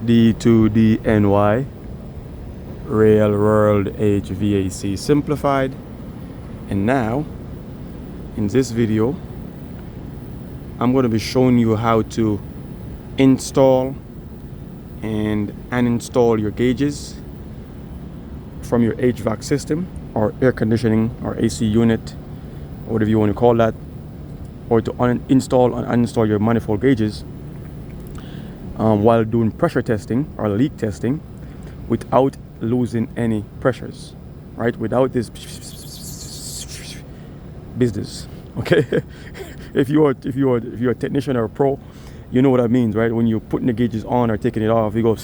D2DNY Real World HVAC Simplified. And now in this video I'm going to be showing you how to install and uninstall your gauges from your HVAC system or air conditioning or AC unit, or whatever you want to call that, or to install and uninstall your manifold gauges while doing pressure testing or leak testing without losing any pressures, right? Without this business, okay? if you're a technician or a pro, you know what that means, right? When you're putting the gauges on or taking it off, you go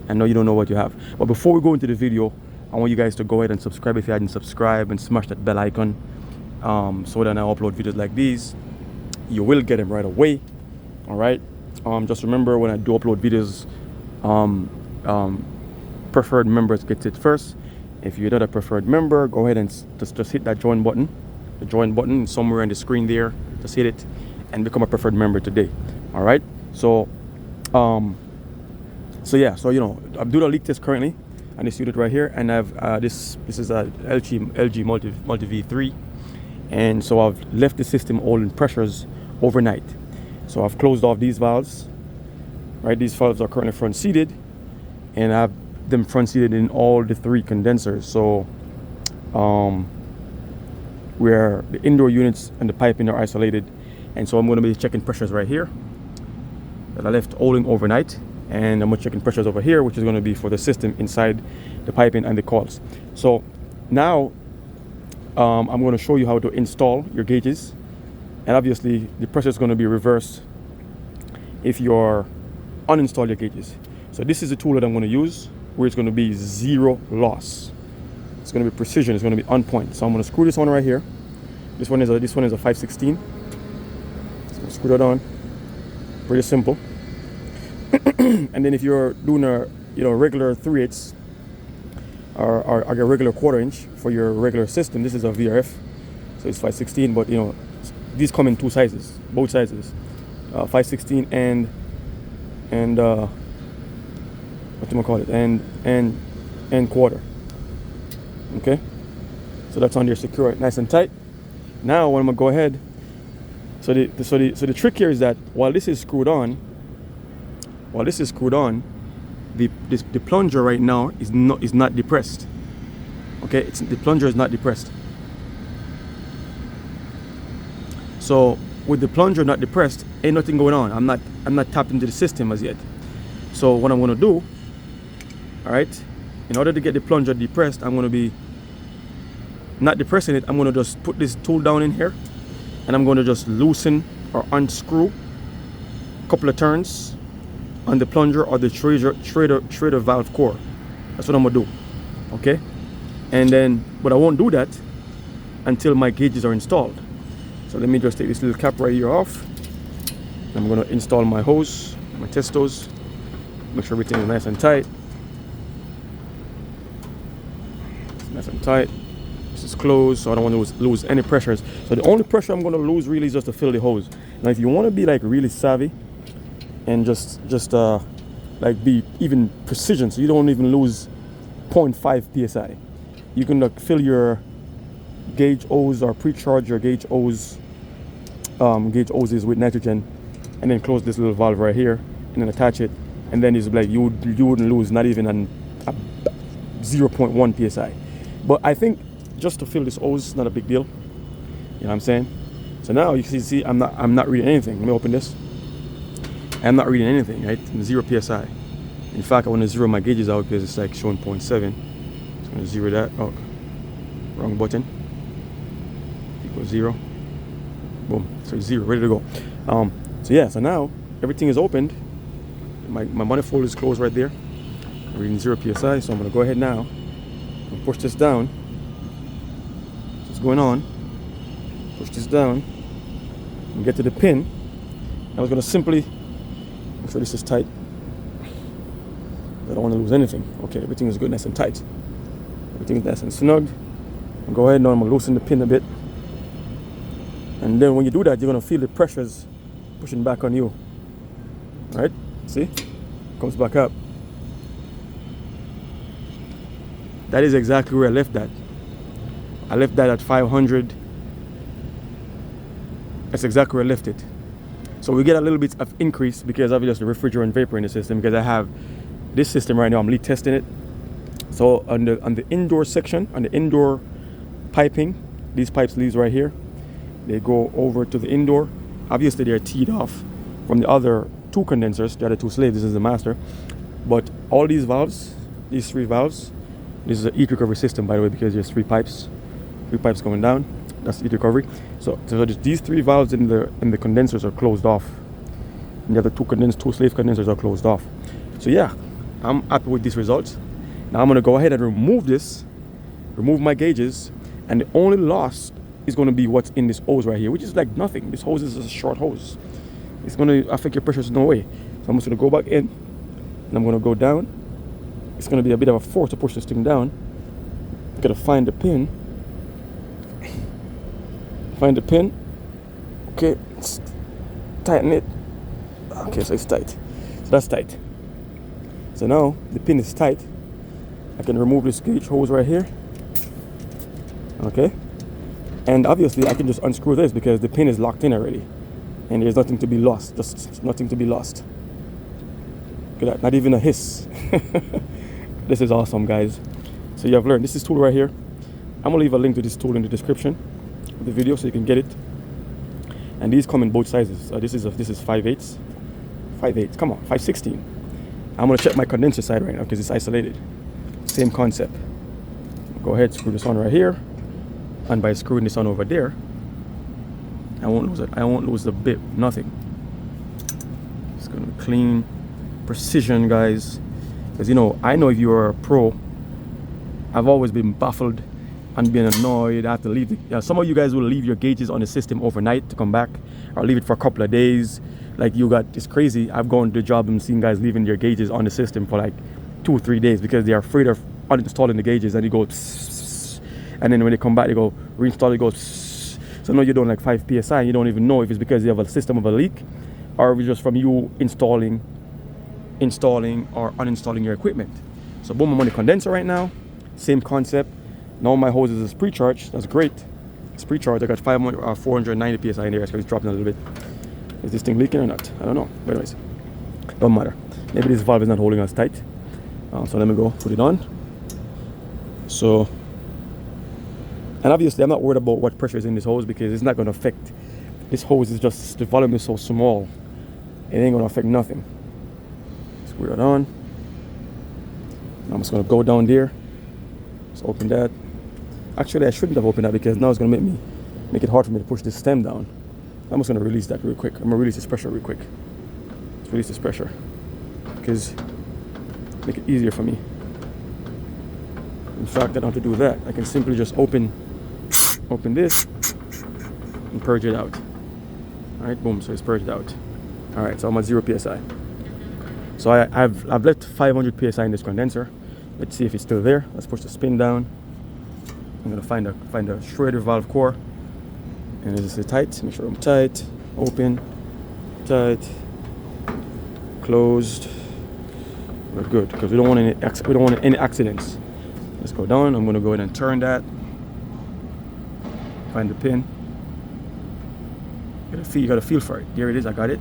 and know you don't know what you have. But before we go into the video, I want you guys to go ahead and subscribe if you hadn't subscribed, and smash that bell icon so that I upload videos like these, you will get them right away. All right. Just remember, when I do upload videos, preferred members get it first. If you're not a preferred member, go ahead and just hit that join button. The join button is somewhere on the screen there. Just hit it and become a preferred member today. All right. So yeah. So I'm doing a leak test currently on this unit right here, and I've this is a LG multi V3, and so I've left the system holding pressures overnight. So I've closed off these valves. Right. These valves are currently front seated, and I have them front seated in all the 3 condensers. So where the indoor units and the piping are isolated, and so I'm going to be checking pressures right here that I left holding overnight, and I'm going to checking pressures over here, which is going to be for the system inside the piping and the coils. So now I'm going to show you how to install your gauges, and obviously the pressure is going to be reversed if you're uninstall your gauges. So this is the tool that I'm going to use, where it's going to be zero loss. It's going to be precision. It's going to be on point. So I'm going to screw this one right here. This one is a 5/16. So screw that on. Pretty simple. And then if you're doing a regular 3/8 or a regular 1/4 inch for your regular system, this is a VRF, so it's 5/16. But these come in 2 sizes, both sizes, 5/16 and what do I call it, and 1/4. Okay, so that's on there, secure, nice and tight. Now when I'm gonna go ahead, so the trick here is that while this is screwed on, the plunger right now is not depressed. Okay, the plunger is not depressed. So with the plunger not depressed, ain't nothing going on. I'm not tapped into the system as yet. So what I'm gonna do, all right, in order to get the plunger depressed, I'm gonna be not depressing it. I'm gonna just put this tool down in here, and I'm gonna just loosen or unscrew a couple of turns on the plunger or the Schrader valve core. That's what I'm gonna do. Okay, and then, but I won't do that until my gauges are installed. So let me just take this little cap right here off. I'm gonna install my hose, my test hose, make sure everything is nice and tight. Nice and tight. This is closed, so I don't want to lose any pressures. So the only pressure I'm going to lose really is just to fill the hose. Now if you want to be like really savvy and just like be even precision, so you don't even lose 0.5 psi, you can fill your gauge hose or pre-charge your gauge hoses with nitrogen, and then close this little valve right here and then attach it, and then it's like you wouldn't lose not even a 0.1 psi. But I think just to fill this hose is not a big deal. You know what I'm saying? So now you can see I'm not reading anything. Let me open this. I'm not reading anything, right? 0 psi. In fact, I want to zero my gauges out because it's like showing 0.7. So I'm going to zero that. Oh, wrong button. Equals 0. Boom. So it's 0, ready to go. So yeah. So now everything is opened. My manifold is closed right there. I'm reading 0 psi. So I'm going to go ahead now and push this down. What's going on? Push this down and get to the pin. I was going to simply make sure this is tight. I don't want to lose anything. Okay, everything is good, nice and tight. Everything is nice and snug. I'll go ahead now, I'm going to loosen the pin a bit. And then when you do that, you're going to feel the pressures pushing back on you. Right? See? Comes back up. That is exactly where I left that. I left that at 500. That's exactly where I left it. So we get a little bit of increase because obviously the refrigerant vapor in the system, because I have this system right now, I'm leak testing it. So on the indoor section, on the indoor piping, these pipes leads right here, they go over to the indoor. Obviously they're teed off from the other two condensers, the other two slaves. This is the master. But all these valves, these three valves, this is a heat recovery system, by the way, because there's three pipes going down. That's heat recovery. So these three valves in the condensers are closed off, and the other two slave condensers are closed off. So yeah, I'm happy with these results. Now I'm gonna go ahead and remove my gauges, and the only loss is gonna be what's in this hose right here, which is like nothing. This hose is a short hose. It's gonna affect your pressures no way. So I'm just gonna go back in, and I'm gonna go down. It's gonna be a bit of a force to push this thing down. Gotta find the pin. Find the pin. Okay, tighten it. Okay, so it's tight. So that's tight. So now the pin is tight. I can remove this gauge hose right here. Okay, and obviously I can just unscrew this because the pin is locked in already, and there's nothing to be lost. Just nothing to be lost. Look at that, not even a hiss. This is awesome, guys. So you have learned this tool right here. I'm gonna leave a link to this tool in the description of the video so you can get it. And these come in both sizes. This is 5/8, 5/8. Come on, 5/16. I'm gonna check my condenser side right now because it's isolated. Same concept. Go ahead, screw this on right here, and by screwing this on over there, I won't lose it. I won't lose the bit. Nothing. It's gonna be clean, precision, guys. Because I know if you're a pro, I've always been baffled and been annoyed. I have to leave. Some of you guys will leave your gauges on the system overnight to come back, or leave it for a couple of days. Like it's crazy. I've gone to the job and seen guys leaving their gauges on the system for like 2 or 3 days because they are afraid of uninstalling the gauges, and it goes, and then when they come back, they go reinstall. It goes. So now you're doing like 5 psi. You don't even know if it's because you have a system of a leak, or if it's just from you installing or uninstalling your equipment. So boom, I'm on the condenser right now. Same concept. Now my hose is pre-charged. That's great. It's pre-charged. I got 490 psi in there. So it's dropping a little bit. Is this thing leaking or not? I don't know. But anyways, don't matter. Maybe this valve is not holding us tight. So let me go put it on. So, and obviously I'm not worried about what pressure is in this hose because it's not going to affect. This hose is just, the volume is so small, it ain't going to affect nothing. Screw that on. I'm just going to go down there. Let's open that. Actually, I shouldn't have opened that because now it's going to make it hard for me to push this stem down. I'm just going to release that real quick. I'm going to release this pressure real quick. Let's release this pressure because make it easier for me. In fact, I don't have to do that. I can simply just open this and purge it out. All right, boom. So it's purged out. All right, so I'm at 0 psi. So I've left 500 psi in this condenser. Let's see if it's still there. Let's push the spin down. I'm gonna find a shredder valve core. And is it tight? Make sure I'm tight. Open, tight, closed. We're good because we don't want any accidents. Let's go down. I'm gonna go ahead and turn that. Find the pin. You gotta feel for it. There it is. I got it.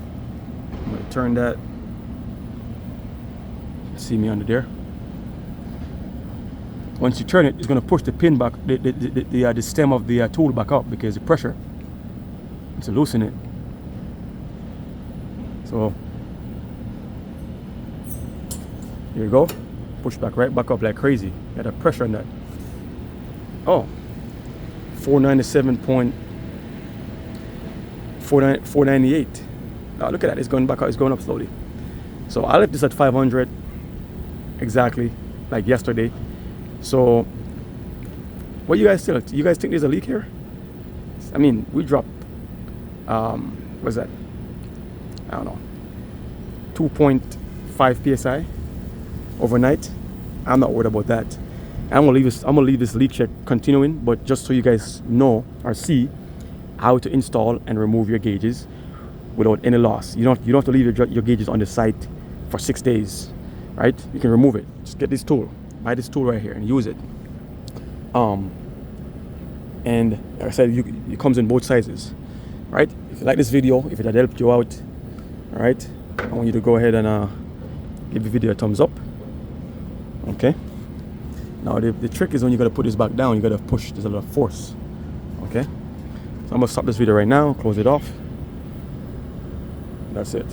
I'm gonna turn that. See me under there. Once you turn it, it's going to push the pin back, the stem of the tool back up because the pressure to loosen it. So here you go, push right back up like crazy. Got a pressure on that. Oh, 498. Oh, look at that, it's going back up, it's going up slowly. So I left this at 500 exactly like yesterday. So what you guys think? You guys think there's a leak here? I mean, we dropped what's that? I don't know, 2.5 psi overnight. I'm not worried about that. I'm gonna leave this leak check continuing, but just so you guys know or see how to install and remove your gauges without any loss. You don't have to leave your gauges on the site for 6 days, right? You can remove it. Just get this tool, buy this tool right here and use it. And like I said, it comes in both sizes, right? If you like this video, if it had helped you out, all right, I want you to go ahead and give the video a thumbs up. Okay. Now the trick is when you gotta put this back down, you gotta push. There's a lot of force. Okay. So I'm gonna stop this video right now, close it off. That's it.